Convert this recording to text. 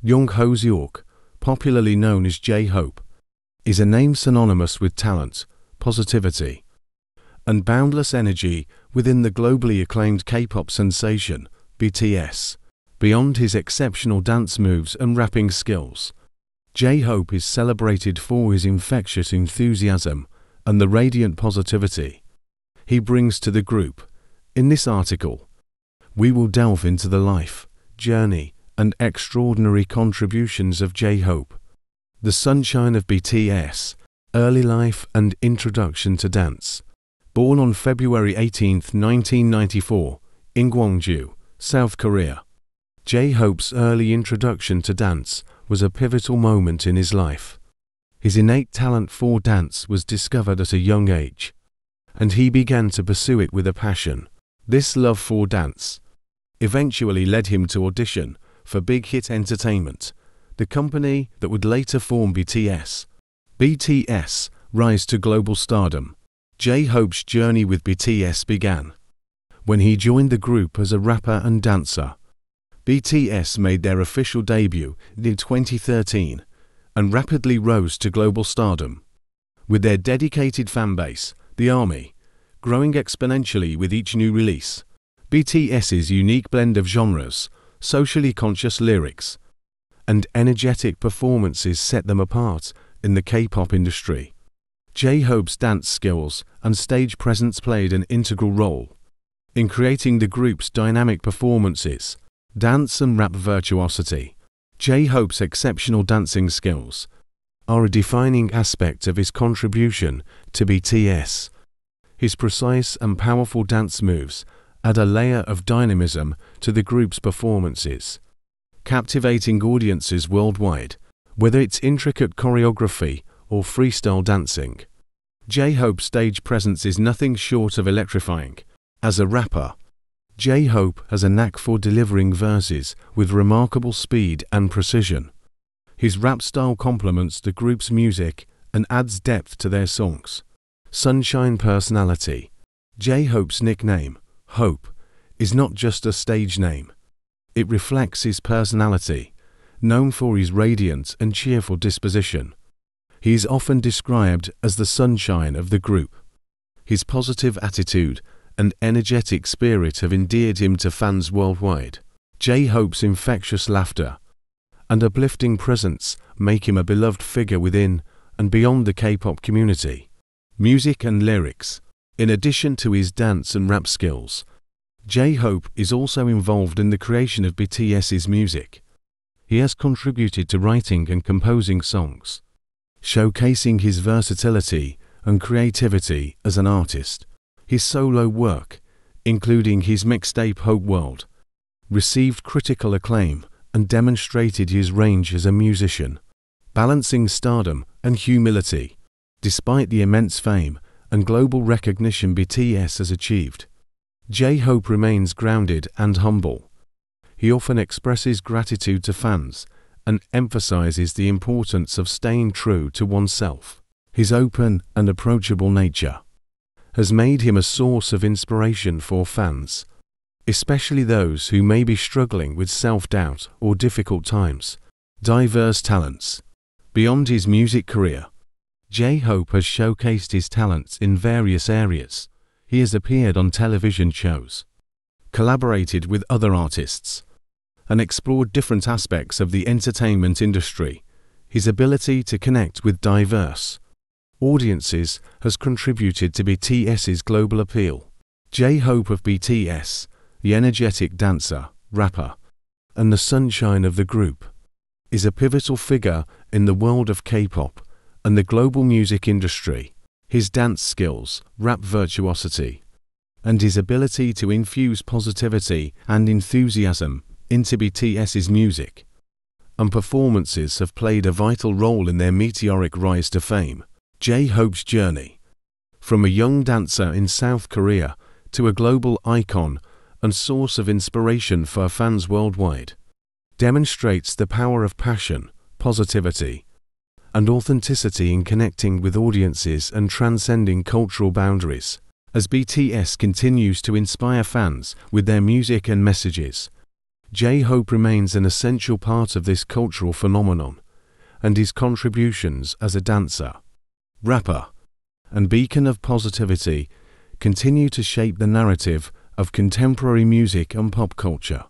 Jungho, popularly known as J-Hope, is a name synonymous with talent, positivity, and boundless energy within the globally acclaimed K-pop sensation, BTS. Beyond his exceptional dance moves and rapping skills, J-Hope is celebrated for his infectious enthusiasm and the radiant positivity he brings to the group. In this article, we will delve into the life, journey, and extraordinary contributions of J-Hope, the sunshine of BTS, early life and introduction to dance. Born on February 18, 1994, in Gwangju, South Korea, J-Hope's early introduction to dance was a pivotal moment in his life. His innate talent for dance was discovered at a young age, and he began to pursue it with a passion. This love for dance eventually led him to audition for Big Hit Entertainment, the company that would later form BTS. BTS rise to global stardom. J-Hope's journey with BTS began when he joined the group as a rapper and dancer. BTS made their official debut in 2013 and rapidly rose to global stardom, with their dedicated fanbase, the ARMY, growing exponentially with each new release. BTS's unique blend of genres, socially conscious lyrics, and energetic performances set them apart in the K-pop industry. J-Hope's dance skills and stage presence played an integral role in creating the group's dynamic performances. Dance and rap virtuosity. J-Hope's exceptional dancing skills are a defining aspect of his contribution to BTS. His precise and powerful dance moves add a layer of dynamism to the group's performances, captivating audiences worldwide, whether it's intricate choreography or freestyle dancing. J-Hope's stage presence is nothing short of electrifying. As a rapper, J-Hope has a knack for delivering verses with remarkable speed and precision. His rap style complements the group's music and adds depth to their songs. Sunshine personality. J-Hope's nickname, Hope, is not just a stage name. It reflects his personality, known for his radiant and cheerful disposition. He is often described as the sunshine of the group. His positive attitude and energetic spirit have endeared him to fans worldwide. J-Hope's infectious laughter and uplifting presence make him a beloved figure within and beyond the K-pop community. Music and lyrics. In addition to his dance and rap skills, J-Hope is also involved in the creation of BTS's music. He has contributed to writing and composing songs, showcasing his versatility and creativity as an artist. His solo work, including his mixtape Hope World, received critical acclaim and demonstrated his range as a musician, balancing stardom and humility. Despite the immense fame and global recognition BTS has achieved, J-Hope remains grounded and humble. He often expresses gratitude to fans and emphasizes the importance of staying true to oneself. His open and approachable nature has made him a source of inspiration for fans, especially those who may be struggling with self-doubt or difficult times. Diverse talents. Beyond his music career, J-Hope has showcased his talents in various areas. He has appeared on television shows, collaborated with other artists, and explored different aspects of the entertainment industry. His ability to connect with diverse audiences has contributed to BTS's global appeal. J-Hope of BTS, the energetic dancer, rapper, and the sunshine of the group, is a pivotal figure in the world of K-pop and the global music industry. His dance skills, rap virtuosity, and his ability to infuse positivity and enthusiasm into BTS's music and performances have played a vital role in their meteoric rise to fame. J-Hope's journey, from a young dancer in South Korea to a global icon and source of inspiration for fans worldwide, demonstrates the power of passion, positivity, and authenticity in connecting with audiences and transcending cultural boundaries. As BTS continues to inspire fans with their music and messages, J-Hope remains an essential part of this cultural phenomenon, and his contributions as a dancer, rapper, and beacon of positivity continue to shape the narrative of contemporary music and pop culture.